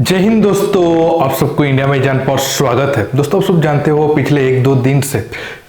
जय हिंद दोस्तों, आप सबको इंडिया में जान पर स्वागत है। दोस्तों आप सब जानते हो पिछले एक दो दिन से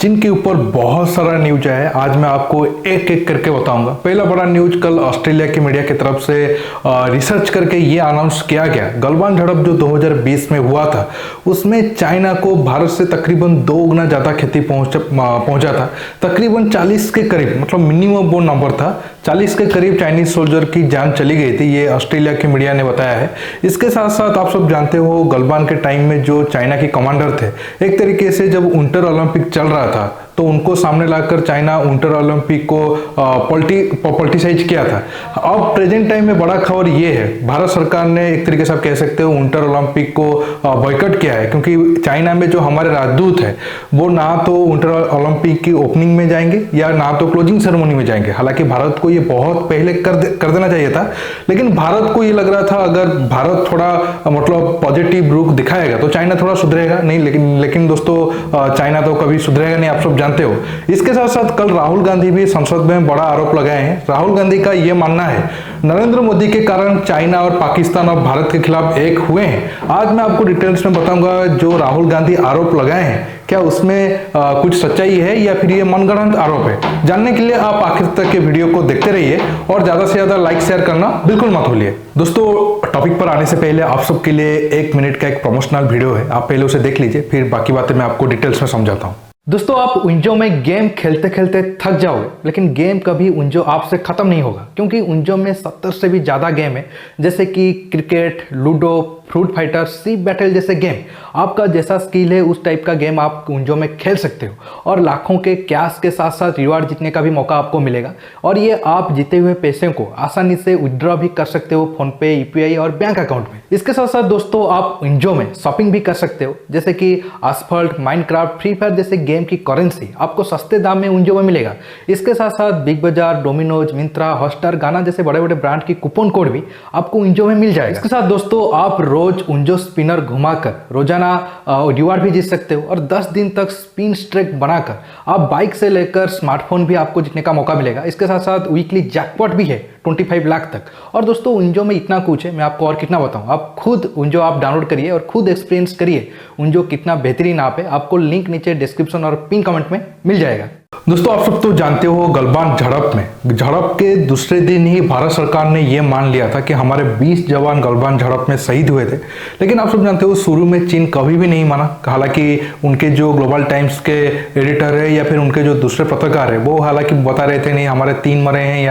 चीन के ऊपर बहुत सारा न्यूज आया है। आज मैं आपको एक एक करके बताऊंगा। पहला बड़ा न्यूज कल ऑस्ट्रेलिया की मीडिया की तरफ से रिसर्च करके ये अनाउंस किया गया, गलवान झड़प जो 2020 में हुआ था उसमें चाइना को भारत से तकरीबन 2 गुना ज्यादा क्षति पहुंचा था। तकरीबन 40 के करीब, मतलब मिनिमम वो नंबर था, 40 के करीब चाइनीज सोल्जर की जान चली गई थी, ये ऑस्ट्रेलिया की मीडिया ने बताया है। इसके साथ साथ आप सब जानते हो गलवान के टाइम में जो चाइना के कमांडर थे, एक तरीके से जब विंटर ओलंपिक चल रहा था तो उनको सामने लाकर चाइना विंटर ओलंपिक को पॉलिटिसाइज किया था। अब प्रेजेंट टाइम में बड़ा खबर ये है, भारत सरकार ने एक तरीके से आप कह सकते हो विंटर ओलंपिक को बॉयकॉट किया है, क्योंकि चाइना में जो हमारे राजदूत है वो ना तो विंटर ओलंपिक की ओपनिंग में जाएंगे या ना तो क्लोजिंग सेरेमनी में जाएंगे। हालांकि भारत को ये बहुत पहले कर देना चाहिए था, लेकिन भारत को ये लग रहा था अगर भारत थोड़ा मतलब पॉजिटिव रुख दिखाएगा तो चाइना थोड़ा सुधरेगा नहीं, लेकिन दोस्तों चाइना तो कभी सुधरेगा नहीं, आप सब जानते हो। इसके साथ साथ कल राहुल गांधी भी संसद में बड़ा आरोप लगाए हैं। राहुल गांधी का यह मानना है नरेंद्र मोदी के कारण चाइना और पाकिस्तान और भारत के खिलाफ एक हुए हैं। आज मैं आपको डिटेल्स में बताऊंगा जो राहुल गांधी आरोप लगाए हैं, क्या उसमें कुछ सच्चाई है या फिर ये मनगढ़ंत आरोप है। जानने के लिए आप आखिर तक के वीडियो को देखते रहिए और ज्यादा से ज्यादा लाइक शेयर करना बिल्कुल मत भूलिए। दोस्तों टॉपिक पर आने से पहले आप सबके लिए 1 मिनट का एक प्रमोशनल वीडियो है, आप पहले उसे देख लीजिए, फिर बाकी बातें मैं आपको डिटेल्स में समझाता हूँ। दोस्तों आप उंजो में गेम खेलते खेलते थक जाओगे, लेकिन गेम कभी उंजो आपसे खत्म नहीं होगा, क्योंकि उंजो में 70 से भी ज्यादा गेम है, जैसे कि क्रिकेट, लूडो, फ्रूट फाइटर, सी बैटल जैसे गेम। आपका जैसा स्किल है उस टाइप का गेम आप उंजो में खेल सकते हो और लाखों के कैश के साथ साथ रिवार्ड जीतने का भी मौका आपको मिलेगा। और ये आप जीते हुए पैसे को आसानी से विड्रॉ भी कर सकते हो फोन पे, यूपीआई और बैंक अकाउंट में। इसके साथ साथ दोस्तों आप उंजो में शॉपिंग भी कर सकते हो, जैसे कि आसफल्ट, माइनक्राफ्ट, फ्री फायर जैसे गेम की करेंसी आपको सस्ते दाम में उंजो में मिलेगा। इसके साथ साथ बिग बाजार, डोमिनोज, मिंत्रा, हॉटस्टार, गाना जैसे बड़े बड़े ब्रांड की कूपन कोड भी आपको उंजो में मिल जाएगा। इसके साथ दोस्तों आप रोज उंजो स्पिनर घुमाकर रोजाना रिवार्ड भी जीत सकते हो और 10 दिन तक स्पिन स्ट्रेक बनाकर आप बाइक से लेकर स्मार्टफोन भी आपको जीतने का मौका मिलेगा। इसके साथ साथ वीकली जैकपॉट भी है 25 लाख तक। और दोस्तों उंजो में इतना कुछ है, मैं आपको और कितना बताऊं। आप खुद उंजो आप डाउनलोड करिए और खुद एक्सपीरियंस करिए उंजो कितना बेहतरीन ऐप है। आपको लिंक नीचे डिस्क्रिप्शन और पिन कमेंट में मिल जाएगा। दोस्तों आप सब तो जानते हो गलवान झड़प के दूसरे दिन ही भारत सरकार ने यह मान लिया था कि हमारे 20 जवान गलवान झड़प में शहीद हुए थे। लेकिन आप सब जानते हो शुरू में चीन कभी भी नहीं माना। हालांकि उनके जो ग्लोबल टाइम्स के एडिटर है या फिर उनके जो दूसरे पत्रकार है वो हालांकि बता रहे थे नहीं हमारे 3 मरे हैं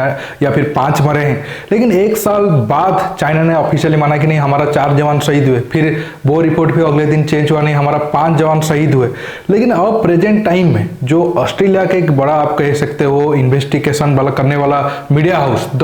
या फिर 5 मरे हैं। लेकिन 1 साल बाद चाइना ने ऑफिशियली माना कि नहीं हमारा 4 जवान शहीद हुए। फिर वो रिपोर्ट भी अगले दिन चेंज हुआ, नहीं हमारा 5 जवान शहीद हुए। लेकिन अब प्रेजेंट टाइम में जो ऑस्ट्रेलिया के एक बड़ा आप कह सकते हो इन्वेस्टिगेशन वाला करने वाला मीडिया हाउस द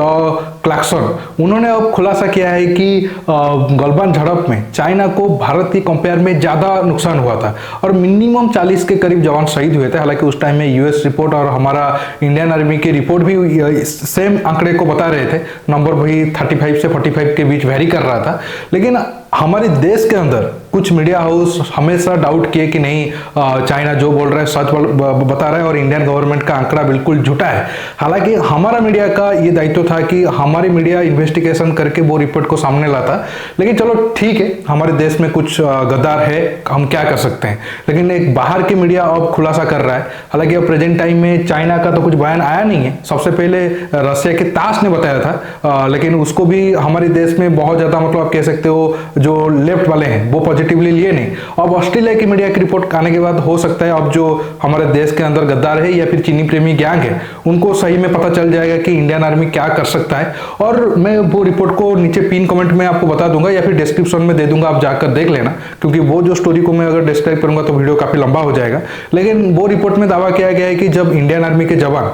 क्लैक्सन, उन्होंने अब खुलासा किया है कि गलवान झड़प में चाइना को भारत की कंपेयर में ज्यादा नुकसान हुआ था और मिनिमम 40 के करीब जवान शहीद हुए थे। हालांकि उस टाइम में यूएस रिपोर्ट और हमारा इंडियन आर्मी की रिपोर्ट भी सेम आंकड़े को बता रहे थे, नंबर वही 35 से 45 के बीच वेरी कर रहा था। लेकिन हमारे देश के अंदर कुछ मीडिया हाउस हमेशा डाउट किए कि नहीं चाइना जो बोल रहा है सच बता रहा है और इंडियन गवर्नमेंट का आंकड़ा बिल्कुल झूठा है। हालांकि हमारा मीडिया का ये दायित्व था कि हमारी मीडिया इन्वेस्टिगेशन करके वो रिपोर्ट को सामने लाता। लेकिन चलो ठीक है, हमारे देश में कुछ गद्दार है, हम क्या कर सकते हैं। लेकिन एक बाहर की मीडिया अब खुलासा कर रहा है। हालांकि अब प्रेजेंट टाइम में चाइना का तो कुछ बयान आया नहीं है। सबसे पहले रशिया के तास ने बताया था, लेकिन उसको भी हमारे देश में बहुत ज्यादा मतलब आप कह सकते हो जो लेफ्ट वाले हैं वो पॉजिटिवली लिए नहीं। अब ऑस्ट्रेलिया की मीडिया की रिपोर्ट आने के बाद हो सकता है अब जो हमारे देश के अंदर गद्दार है या फिर चीनी प्रेमी गैंग है उनको सही में पता चल जाएगा कि इंडियन आर्मी क्या कर सकता है। और मैं वो रिपोर्ट को नीचे पिन कमेंट में आपको बता दूंगा या फिर डिस्क्रिप्शन में दे दूंगा, आप जाकर देख लेना, क्योंकि वो जो स्टोरी को मैं अगर डिस्क्राइब करूंगा तो वीडियो काफी लंबा हो जाएगा। लेकिन वो रिपोर्ट में दावा किया गया है कि जब इंडियन आर्मी के जवान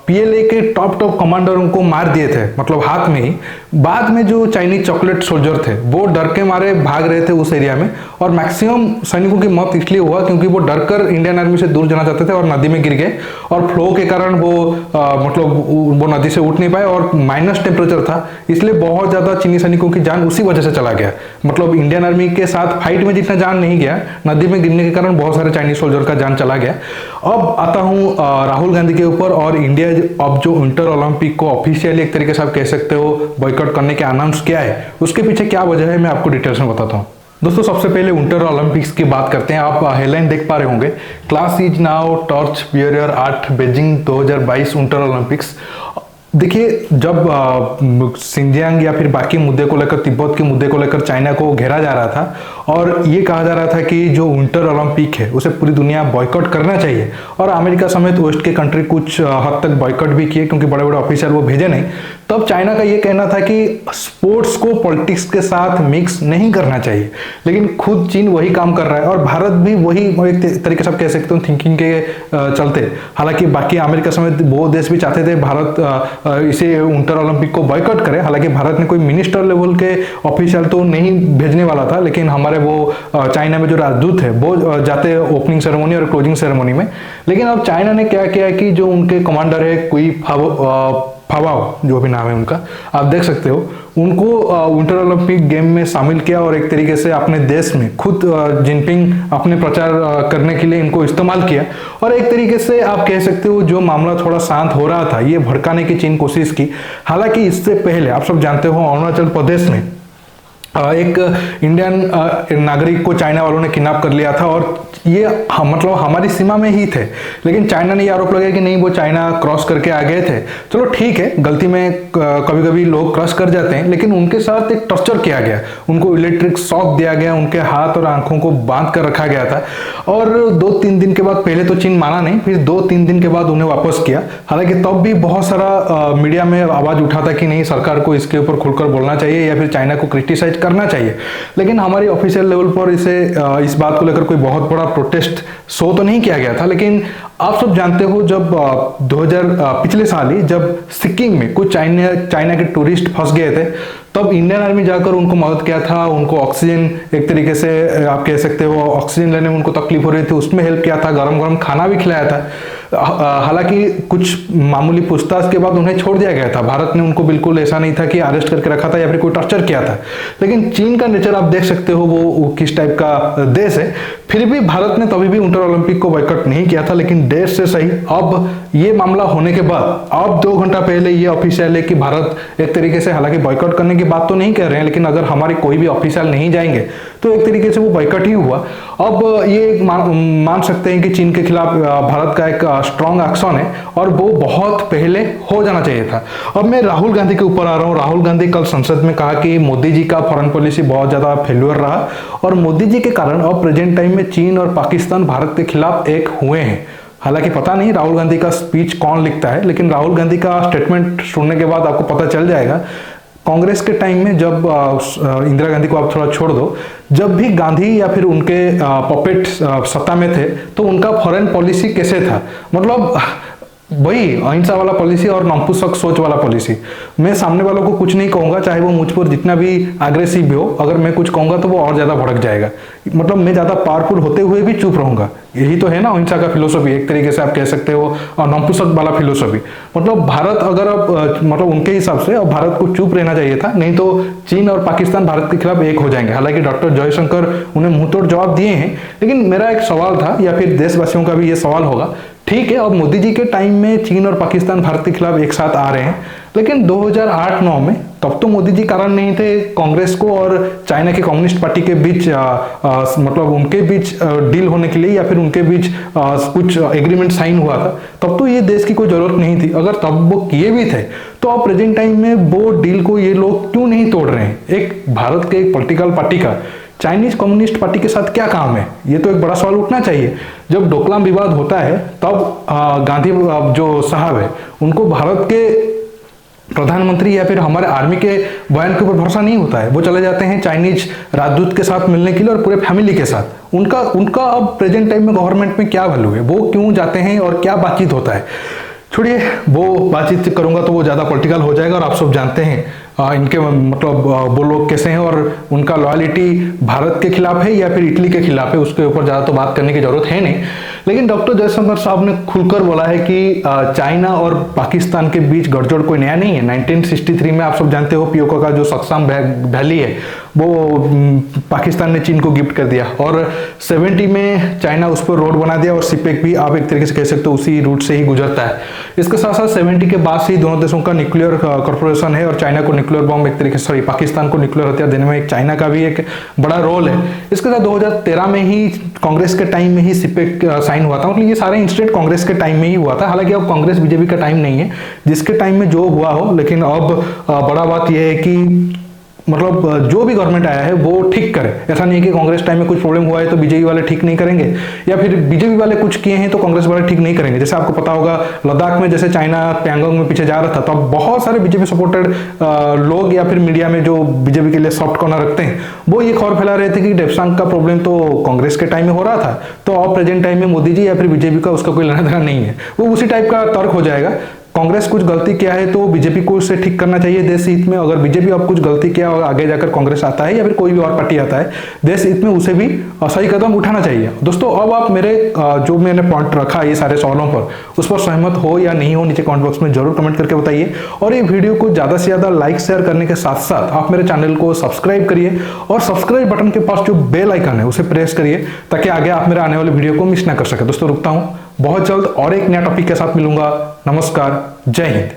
पीएलए के टॉप कमांडरों को मार दिए थे, मतलब हाथ में ही, बाद में जो चाइनीज चॉकलेट सोल्जर थे वो डर के मारे भाग रहे थे उस एरिया में, और मैक्सिमम सैनिकों की मौत इसलिए हुआ क्योंकि वो डरकर इंडियन आर्मी से दूर जाना चाहते थे और नदी में गिर गए, और फ्लो के कारण वो नदी से उठ नहीं पाए, और माइनस टेम्परेचर था, इसलिए बहुत ज्यादा चीनी सैनिकों की जान उसी वजह से चला गया। मतलब इंडियन आर्मी के साथ फाइट में जितना जान नहीं गया, नदी में गिरने के कारण बहुत सारे चाइनीज सोल्जर का जान चला गया। अब आता हूं राहुल गांधी के ऊपर, और इंडिया अब जो विंटर ओलंपिक को ऑफिशियली एक तरीके से आप कह सकते हो बॉयकॉट करने के अनाउंस किया है, उसके पीछे क्या वजह है मैं आपको डिटेल्स में बताता हूँ। दोस्तों सबसे पहले विंटर ओलंपिक्स की बात करते हैं। आप हेडलाइन देख पा रहे होंगे, class is now torch bearer at Beijing 2022 winter Olympics. देखिए, जब सिंजियांग या फिर बाकी मुद्दे को लेकर, तिब्बत के मुद्दे को लेकर चाइना को घेरा जा रहा था और ये कहा जा रहा था कि जो विंटर ओलंपिक है उसे पूरी दुनिया बॉयकॉट करना चाहिए, और अमेरिका समेत वेस्ट के कंट्री कुछ हद तक बॉयकॉट भी किए क्योंकि बड़े बड़े ऑफिसर वो भेजे नहीं, तब चाइना का ये कहना था कि स्पोर्ट्स को पॉलिटिक्स के साथ मिक्स नहीं करना चाहिए। लेकिन खुद चीन वही काम कर रहा है, और भारत भी वही एक तरीके से आप कह सकते हो थिंकिंग के चलते, हालांकि बाकी अमेरिका समेत वो देश भी चाहते थे भारत इसे विंटर ओलंपिक को बॉयकॉट करे। हालांकि भारत ने कोई मिनिस्टर लेवल के ऑफिशियल तो नहीं भेजने वाला था, लेकिन हमारे वो चाइना में जो राजदूत है वो जाते ओपनिंग सेरेमनी और क्लोजिंग सेरेमनी में। लेकिन अब चाइना ने क्या किया कि जो उनके कमांडर है कोई फावाओ, जो भी नाम है उनका, आप देख सकते हो, उनको विंटर ओलंपिक गेम में शामिल किया, और एक तरीके से अपने देश में खुद जिनपिंग अपने प्रचार करने के लिए इनको इस्तेमाल किया, और एक तरीके से आप कह सकते हो जो मामला थोड़ा शांत हो रहा था ये भड़काने की चीन कोशिश की। हालांकि इससे पहले आप सब जानते हो अरुणाचल प्रदेश में एक इंडियन नागरिक को चाइना वालों ने किडनैप कर लिया था, और ये मतलब हमारी सीमा में ही थे, लेकिन चाइना ने ये आरोप लगाया कि नहीं वो चाइना क्रॉस करके आ गए थे। चलो ठीक है, गलती में कभी कभी लोग क्रॉस कर जाते हैं, लेकिन उनके साथ एक टॉर्चर किया गया, उनको इलेक्ट्रिक शॉक दिया गया, उनके हाथ और आंखों को बांध कर रखा गया था, और 2-3 दिन के बाद, पहले तो चीन माना नहीं, फिर 2-3 दिन के बाद उन्हें वापस किया। हालांकि तब भी बहुत सारा मीडिया में आवाज उठा था कि नहीं सरकार को इसके ऊपर खुलकर बोलना चाहिए या फिर चाइना को क्रिटिसाइज करना चाहिए, लेकिन हमारी ऑफिशियल लेवल पर इस बात को लेकर कोई बहुत बड़ा प्रोटेस्ट शो तो नहीं किया गया था। लेकिन आप सब जानते हो जब पिछले साल ही जब सिक्किम में कुछ चाइना के टूरिस्ट फंस गए थे, तब इंडियन आर्मी जाकर उनको मदद किया था, उनको ऑक्सीजन, एक तरीके से आप कह सकते हो ऑक्सीजन लेने में उनको तकलीफ हो रही थी, उसमें हेल्प किया था, गरम गरम खाना भी खिलाया था। हालांकि कुछ मामूली पूछताछ के बाद उन्हें छोड़ दिया गया था। भारत ने उनको बिल्कुल ऐसा नहीं था कि अरेस्ट करके रखा था या फिर कोई टॉर्चर किया था। लेकिन चीन का नेचर आप देख सकते हो वो किस टाइप का देश है। फिर भी भारत ने तभी भी विंटर ओलंपिक को बॉयकॉट नहीं किया था, लेकिन देर से सही अब ये मामला होने के बाद, अब 2 घंटा पहले ये ऑफिशियल है कि भारत एक तरीके से, हालांकि बॉयकॉट करने की बात तो नहीं कर रहे हैं, लेकिन अगर हमारे कोई भी ऑफिशियल नहीं जाएंगे तो एक तरीके से वो बॉयकॉट ही हुआ। अब ये मान सकते हैं कि चीन के खिलाफ भारत का एक स्ट्रॉन्ग एक्शन है, और वो बहुत पहले हो जाना चाहिए था। अब मैं राहुल गांधी के ऊपर आ रहा हूँ। राहुल गांधी कल संसद में कहा कि मोदी जी का फॉरेन पॉलिसी बहुत ज्यादा फेल्यूर रहा, और मोदी जी के कारण अब प्रेजेंट टाइम में चीन और पाकिस्तान भारत के खिलाफ एक हुए हैं। हालांकि पता नहीं राहुल गांधी का स्पीच कौन लिखता है, लेकिन राहुल गांधी का स्टेटमेंट सुनने के बाद आपको पता चल जाएगा। कांग्रेस के टाइम में जब इंदिरा गांधी को आप थोड़ा छोड़ दो, जब भी गांधी या फिर उनके पपेट सत्ता में थे तो उनका फॉरेन पॉलिसी कैसे था, मतलब वही अहिंसा वाला पॉलिसी और नपुंसक सोच वाला पॉलिसी। मैं सामने वालों को कुछ नहीं कहूंगा, चाहे वो मुझ पर जितना भी अग्रेसिव भी हो, अगर मैं कुछ कहूंगा तो वो और ज्यादा भड़क जाएगा। मतलब मैं ज्यादा पावरफुल होते हुए भी चुप रहूंगा। यही तो है ना अहिंसा का फिलोसफी, एक तरीके से आप कह सकते हो नपुंसक वाला फिलोसफी। मतलब भारत अगर अब मतलब उनके हिसाब से अब भारत को चुप रहना चाहिए था, नहीं तो चीन और पाकिस्तान भारत के खिलाफ एक हो जाएंगे। हालांकि डॉक्टर जयशंकर उन्हें मुंहतोड़ जवाब दिए हैं, लेकिन मेरा एक सवाल था, या फिर देशवासियों का भी ये सवाल होगा, ठीक है अब मोदी जी के टाइम में चीन और पाकिस्तान भारत के खिलाफ एक साथ आ रहे हैं, लेकिन 2008-9 में तब तो मोदी जी कारण नहीं थे कांग्रेस को और चाइना के कम्युनिस्ट पार्टी के बीच मतलब उनके बीच डील होने के लिए, या फिर उनके बीच कुछ एग्रीमेंट साइन हुआ था, तब तो ये देश की कोई जरूरत नहीं थी। अगर तब वो किए भी थे तो अब प्रेजेंट टाइम में वो डील को ये लोग क्यों नहीं तोड़ रहे हैं? एक भारत के एक पॉलिटिकल पार्टी का चाइनीज कम्युनिस्ट पार्टी के साथ क्या काम है? ये तो एक बड़ा सवाल उठना चाहिए। जब डोकलाम विवाद होता है तब गांधी जो साहब है उनको भारत के प्रधानमंत्री या फिर हमारे आर्मी के बयान के ऊपर भरोसा नहीं होता है, वो चले जाते हैं चाइनीज राजदूत के साथ मिलने के लिए और पूरे फैमिली के साथ। उनका अब प्रेजेंट टाइम में गवर्नमेंट में क्या वैल्यू है, वो क्यों जाते हैं और क्या बातचीत होता है? छोड़िए वो बातचीत करूंगा तो वो ज़्यादा पॉलिटिकल हो जाएगा, और आप सब जानते हैं इनके मतलब वो लोग कैसे हैं और उनका लॉयलिटी भारत के खिलाफ है या फिर इटली के खिलाफ है, उसके ऊपर ज़्यादा तो बात करने की जरूरत है नहीं। लेकिन डॉक्टर जयशंकर साहब ने खुलकर बोला है कि चाइना और पाकिस्तान के बीच गठजोड़ कोई नया नहीं है। 1963 में आप सब जानते हो पीओके का जो सक्साम वैली है वो पाकिस्तान ने चीन को गिफ्ट कर दिया, और 70 में चाइना उस पर रोड बना दिया, और सिपेक भी आप एक तरीके से कह सकते हो उसी रूट से ही गुजरता है। इसके साथ साथ 70 के बाद से ही दोनों देशों का न्यूक्लियर कॉर्पोरेशन है, और चाइना को न्यूक्लियर बॉम्ब एक तरीके से पाकिस्तान को न्यूक्लियर हथियार देने में एक चाइना का भी एक बड़ा रोल है। इसके साथ 2013 में ही कांग्रेस के टाइम में ही सिपेक साइन हुआ था, मतलब ये सारे इंसिडेंट कांग्रेस के टाइम में ही हुआ था। हालांकि अब कांग्रेस बीजेपी का टाइम नहीं है, जिसके टाइम में जो हुआ हो, लेकिन अब बड़ा बात यह है कि मतलब जो भी गवर्नमेंट आया है वो ठीक करे। ऐसा नहीं है कि कांग्रेस टाइम में कुछ प्रॉब्लम हुआ है तो बीजेपी वाले ठीक नहीं करेंगे, या फिर बीजेपी वाले कुछ किए हैं तो कांग्रेस वाले ठीक नहीं करेंगे। जैसे आपको पता होगा लद्दाख में जैसे चाइना पैंगोंग में पीछे जा रहा था, तो अब बहुत सारे बीजेपी सपोर्टेड लोग या फिर मीडिया में जो बीजेपी के लिए सॉफ्ट कॉर्नर रखते हैं वो ये खबर फैला रहे थे कि डेप्सांग का प्रॉब्लम तो कांग्रेस के टाइम में हो रहा था, तो अब प्रेजेंट टाइम में मोदी जी या फिर बीजेपी का उसका कोई लेना देना नहीं है। वो उसी टाइप का तर्क हो जाएगा। कांग्रेस कुछ गलती किया है तो बीजेपी को उससे ठीक करना चाहिए देश हित में। अगर बीजेपी अब कुछ गलती किया और आगे जाकर कांग्रेस आता है या फिर कोई भी और पार्टी आता है देश हित में, उसे भी सही कदम उठाना चाहिए। दोस्तों अब आप मेरे जो मैंने पॉइंट रखा ये सारे सवालों पर, उस पर सहमत हो या नहीं हो नीचे कमेंट बॉक्स में जरूर कमेंट करके बताइए। और ये वीडियो को ज्यादा से ज्यादा लाइक शेयर करने के साथ साथ आप मेरे चैनल को सब्सक्राइब करिए, और सब्सक्राइब बटन के पास जो बेल आइकन है उसे प्रेस करिए ताकि आगे आप मेरे आने वाले वीडियो को मिस ना कर सके। दोस्तों रुकता हूं, बहुत जल्द और एक नया टॉपिक के साथ मिलूंगा। नमस्कार, जय हिंद।